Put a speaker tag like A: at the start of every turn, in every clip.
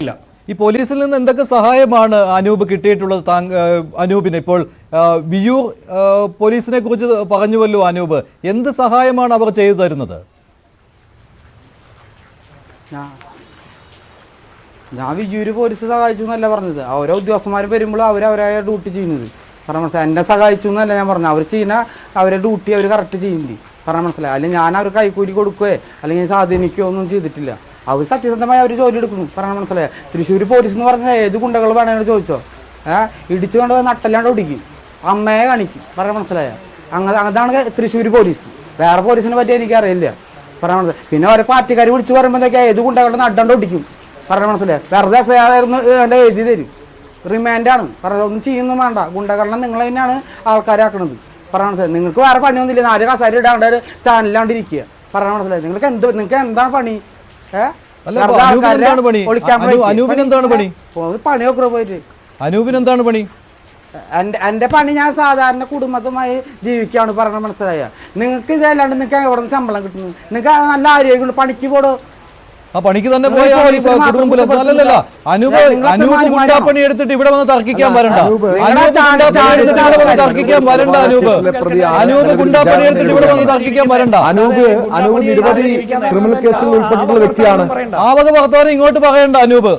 A: ഇല്ല.
B: ഈ പോലീസിൽ നിന്ന് എന്തൊക്കെ സഹായമാണ് അനൂപ് കിട്ടിയിട്ടുള്ളത്? അനൂപിന് ഇപ്പോൾ വിയൂർ പോലീസിനെ കുറിച്ച് പറഞ്ഞുവല്ലോ അനൂപ്, എന്ത് സഹായമാണ് അവർ ചെയ്തു തരുന്നത്?
C: ഞാൻ വിയൂര് പോലീസ് സഹായിച്ചു എന്നല്ല പറഞ്ഞത്. ഓരോ ഉദ്യോഗസ്ഥന്മാർ വരുമ്പോൾ അവരവരെ ഡ്യൂട്ടി ചെയ്യുന്നത് പറഞ്ഞ മനസ്സിലായി. എന്നെ സഹായിച്ചു എന്നല്ല ഞാൻ പറഞ്ഞത്. അവർ ചെയ്യുന്ന അവരെ ഡ്യൂട്ടി അവർ കറക്റ്റ് ചെയ്യുന്നില്ല പറഞ്ഞ മനസ്സിലായി. അല്ലെങ്കിൽ ഞാൻ അവർ കൈക്കൂലി കൊടുക്കുകയോ അല്ലെങ്കിൽ സ്വാധീനിക്കുകയോ ഒന്നും ചെയ്തിട്ടില്ല. അവർ സത്യസന്ധമായി അവർ ജോലി എടുക്കുന്നു പറഞ്ഞ മനസ്സിലായി. തൃശ്ശൂർ പോലീസ് എന്ന് പറഞ്ഞാൽ ഏത് ഗുണ്ടകൾ വേണമെന്ന് ചോദിച്ചോ, ഇടിച്ചു കൊണ്ട് നട്ടല്ലാണ്ട് ഒടിക്കും, അമ്മയെ കാണിക്കും പറഞ്ഞ മനസ്സിലായ. അതാണ് തൃശ്ശൂർ പോലീസ്. വേറെ പോലീസിനെ പറ്റി എനിക്കറിയില്ല പറഞ്ഞ മനസ്സിലായി. പിന്നെ ഓരോ പാർട്ടിക്കാർ വിളിച്ച് പറയുമ്പോഴത്തേക്ക് ഏത് ഗുണ്ടകളുടെ നട്ടണ്ട് ഒടിക്കും പറഞ്ഞ മനസ്സിലായി. വെറുതെ FIR എൻ്റെ എഴുതി തരും, റിമാൻഡാണ് പറഞ്ഞത്. ഒന്നും ചെയ്യുന്നു വേണ്ട, ഗുണ്ടകളെ നിങ്ങൾ തന്നെയാണ് ആൾക്കാരാക്കണത് പറഞ്ഞ മനസ്സിലായി. നിങ്ങൾക്ക് വേറെ പണിയൊന്നുമില്ല, 4 കസേര ഇടാണ്ട് ഒരു ചാനലിലാണ്ടിരിക്കുക പറഞ്ഞ മനസ്സിലായി. നിങ്ങൾക്ക് എന്താണ് പണി? പണിയൊക്കെ പോയിട്ട് അനൂപിനെന്താണ് പണി? എന്റെ പണി ഞാൻ സാധാരണ കുടുംബത്തുമായി ജീവിക്കാണ് പറഞ്ഞ മനസ്സിലായ. നിങ്ങൾക്ക് ഇതല്ലാണ്ട് നിങ്ങൾക്ക് എവിടെ നിന്ന് ശമ്പളം കിട്ടുന്നു? നിങ്ങൾക്ക് നല്ല ആരോഗ്യമുണ്ട്, പണിക്ക് പോടോ.
B: ആ പണിക്ക് തന്നെ ഗുണ്ടാപ്പണി എടുത്തിട്ട് ഇവിടെ വന്ന് തർക്കിക്കാൻ വരണ്ട.
D: നിരവധി ക്രിമിനൽ കേസുകൾ ഉൾപ്പെട്ടിട്ടുള്ള വ്യക്തിയാണ്.
B: ആവക വർത്തമാനം ഇങ്ങോട്ട് പറയണ്ട അനൂപ്.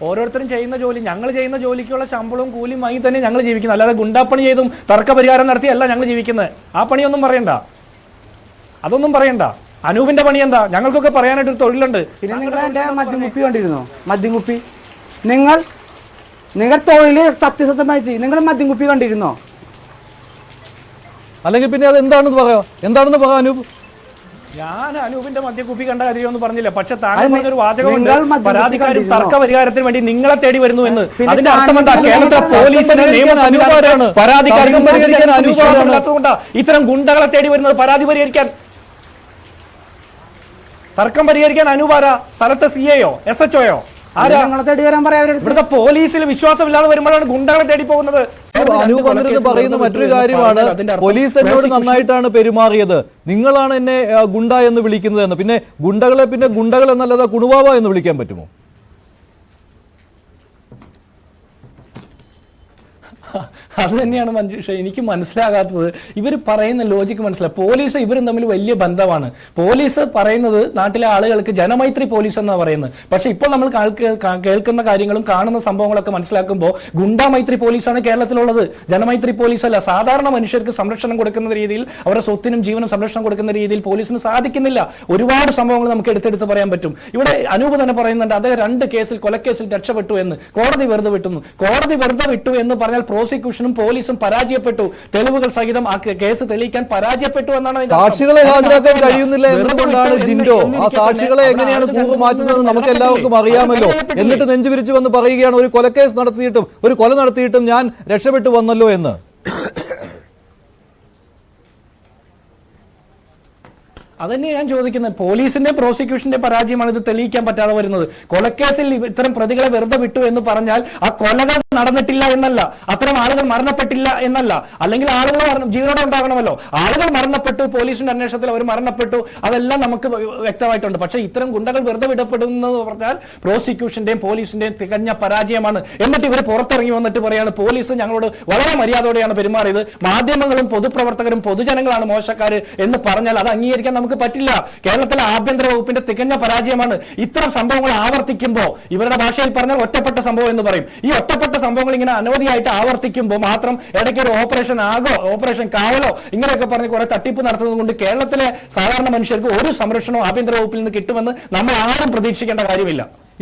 A: ഓരോരുത്തരും ചെയ്യുന്ന ജോലി, ഞങ്ങൾ ചെയ്യുന്ന ജോലിക്കുള്ള ശമ്പളവും കൂലിയും വാങ്ങി തന്നെ ഞങ്ങൾ ജീവിക്കുന്നത്, അല്ലാതെ ഗുണ്ടാപ്പണി ചെയ്തും തർക്ക പരിഹാരം നടത്തിയല്ല ഞങ്ങൾ ജീവിക്കുന്നത്. ആ പണിയൊന്നും പറയണ്ട, അതൊന്നും പറയണ്ട. അനൂപിന്റെ പണി എന്താ? ഞങ്ങൾക്കൊക്കെ പറയാനായിട്ട് തൊഴിലുണ്ട്.
C: പിന്നെ നിങ്ങൾ എന്റെ മദ്യംകുപ്പി കണ്ടിരുന്നോ? മദ്യംകുപ്പി നിങ്ങൾ തൊഴില് സത്യസന്ധമായി ചെയ്യും. നിങ്ങൾ മദ്യംകുപ്പി കണ്ടിരുന്നോ?
B: അല്ലെങ്കിൽ പിന്നെ അത് എന്താണെന്ന് പറയാ അനൂപ്.
A: ഞാൻ അനൂപിന്റെ മദ്യക്കുപ്പി കണ്ട കാര്യമൊന്നും പറഞ്ഞില്ല. പക്ഷെ താങ്കൾ പറഞ്ഞൊരു വാചകമുണ്ട്, പരാതിക്കാരും തർക്ക പരിഹാരത്തിന് വേണ്ടി നിങ്ങളെ തേടി വരുന്നു എന്ന്. അതിന്റെ അർത്ഥം എന്താ? കേരളത്തിലെ പോലീസിന്റെ നിയമസംവിധാനമാണ് പരാതിക്കാരും ഇത്തരം ഗുണ്ടകളെ തേടി വരുന്നത് പരാതി പരിഹരിക്കാൻ, തർക്കം പരിഹരിക്കാൻ. അനൂപാരാ? സ്ഥലത്തെ CAയോ SHOയോ? ഇവിടുത്തെ പോലീസിൽ വിശ്വാസമില്ലാതെ വരുമ്പോഴാണ് ഗുണ്ടകളെ തേടി പോകുന്നത്.
B: അനൂപ് വന്നിരുന്ന് പറയുന്ന മറ്റൊരു കാര്യമാണ്, പോലീസ് എന്നോട് നന്നായിട്ടാണ് പെരുമാറിയത്, നിങ്ങളാണ് എന്നെ ഗുണ്ട എന്ന് വിളിക്കുന്നത് എന്ന്. പിന്നെ ഗുണ്ടകളെ പിന്നെ ഗുണ്ടകൾ എന്നല്ലാതെ കുണുവാവ എന്ന് വിളിക്കാൻ പറ്റുമോ?
A: അത് തന്നെയാണ് മഞ്ജുഷ എനിക്ക് മനസ്സിലാകാത്തത്. ഇവർ പറയുന്ന ലോജിക്ക് മനസ്സിലായി. പോലീസ് ഇവരും തമ്മിൽ വലിയ ബന്ധമാണ്. പോലീസ് പറയുന്നത് നാട്ടിലെ ആളുകൾക്ക് ജനമൈത്രി പോലീസ് എന്നാണ് പറയുന്നത്. പക്ഷെ ഇപ്പോൾ നമ്മൾ കേൾക്കുന്ന കാര്യങ്ങളും കാണുന്ന സംഭവങ്ങളൊക്കെ മനസ്സിലാക്കുമ്പോൾ ഗുണ്ടാമൈത്രി പോലീസാണ് കേരളത്തിലുള്ളത്, ജനമൈത്രി പോലീസ് അല്ല. സാധാരണ മനുഷ്യർക്ക് സംരക്ഷണം കൊടുക്കുന്ന രീതിയിൽ, അവരുടെ സ്വത്തിനും ജീവനും സംരക്ഷണം കൊടുക്കുന്ന രീതിയിൽ പോലീസിന് സാധിക്കുന്നില്ല. ഒരുപാട് സംഭവങ്ങൾ നമുക്ക് എടുത്തെടുത്ത് പറയാൻ പറ്റും. ഇവിടെ അനൂപ് തന്നെ പറയുന്നുണ്ട് അദ്ദേഹം 2 കേസിൽ കൊലക്കേസിൽ രക്ഷപ്പെട്ടു എന്ന്. കോടതി വെറുതെ വിട്ടുന്നു. കോടതി വെറുതെ വിട്ടു എന്ന് പറഞ്ഞാൽ പ്രോസിക്യൂഷനും പോലീസും പരാജയപ്പെട്ടു, തെളിവുകൾ സഹിതം ആ കേസ് തെളിയിക്കാൻ പരാജയപ്പെട്ടു എന്നാണ്.
B: സാക്ഷികളെ ഹാജരാക്കാൻ കഴിയുന്നില്ല എന്നതുകൊണ്ടാണ് ജിൻഡോ. ആ സാക്ഷികളെ എങ്ങനെയാണ് കൂറ് മാറ്റുന്നത് നമുക്ക് എല്ലാവർക്കും അറിയാമല്ലോ. എന്നിട്ട് നെഞ്ചുവിരിച്ചു വന്ന് പറയുകയാണ് ഒരു കൊലക്കേസ് നടത്തിയിട്ടും ഒരു കൊല നടത്തിയിട്ടും ഞാൻ രക്ഷപ്പെട്ടു വന്നല്ലോ എന്ന്.
A: അതന്നെ ഞാൻ ചോദിക്കുന്നത്. പോലീസിന്റെ പ്രോസിക്യൂഷന്റെ പരാജയമാണ് ഇത് തെളിയിക്കാൻ പറ്റാതെ വരുന്നത്. കൊലക്കേസിൽ ഇത്തരം പ്രതികളെ വെറുതെ വിട്ടു എന്ന് പറഞ്ഞാൽ ആ കൊലകൾ നടന്നിട്ടില്ല എന്നല്ല, അത്തരം ആളുകൾ മരണപ്പെട്ടില്ല എന്നല്ല. അല്ലെങ്കിൽ ആളുകൾ ജീവനോടെ ഉണ്ടാകണമല്ലോ. ആളുകൾ മരണപ്പെട്ടു, പോലീസിന്റെ അന്വേഷണത്തിൽ അവർ മരണപ്പെട്ടു, അതെല്ലാം നമുക്ക് വ്യക്തമായിട്ടുണ്ട്. പക്ഷെ ഇത്തരം ഗുണ്ടകൾ വെറുതെ വിടപ്പെടുന്നത് പറഞ്ഞാൽ പ്രോസിക്യൂഷന്റെയും പോലീസിന്റെയും തികഞ്ഞ പരാജയമാണ്. എന്നിട്ട് ഇവർ പുറത്തിറങ്ങി വന്നിട്ട് പറയാണ് പോലീസ് ഞങ്ങളോട് വളരെ മര്യാദയോടെയാണ് പെരുമാറിയത്, മാധ്യമങ്ങളും പൊതുപ്രവർത്തകരും പൊതുജനങ്ങളാണ് മോശക്കാര് എന്ന് പറഞ്ഞാൽ അത് അംഗീകരിക്കാൻ നമുക്ക് പറ്റില്ല. കേരളത്തിലെ ആഭ്യന്തര വകുപ്പിന്റെ തികഞ്ഞ പരാജയമാണ്. ഇത്തരം സംഭവങ്ങൾ ആവർത്തിക്കുമ്പോൾ, ഇവരുടെ ഭാഷയിൽ പറഞ്ഞാൽ ഒറ്റപ്പെട്ട സംഭവം എന്ന് പറയും, ഈ ഒറ്റപ്പെട്ട സംഭവങ്ങൾ ഇങ്ങനെ അനവധിയായിട്ട് ആവർത്തിക്കുമ്പോൾ മാത്രം ഇടയ്ക്ക് ഒരു ഓപ്പറേഷൻ ആഗോ, ഓപ്പറേഷൻ കാവലോ ഇങ്ങനെയൊക്കെ പറഞ്ഞ് കുറെ തട്ടിപ്പ് നടത്തുന്നത് കൊണ്ട് കേരളത്തിലെ സാധാരണ മനുഷ്യർക്ക് ഒരു സംരക്ഷണവും ആഭ്യന്തര വകുപ്പിൽ നിന്ന് കിട്ടുമെന്ന് നമ്മൾ ആരും പ്രതീക്ഷിക്കേണ്ട കാര്യമില്ല.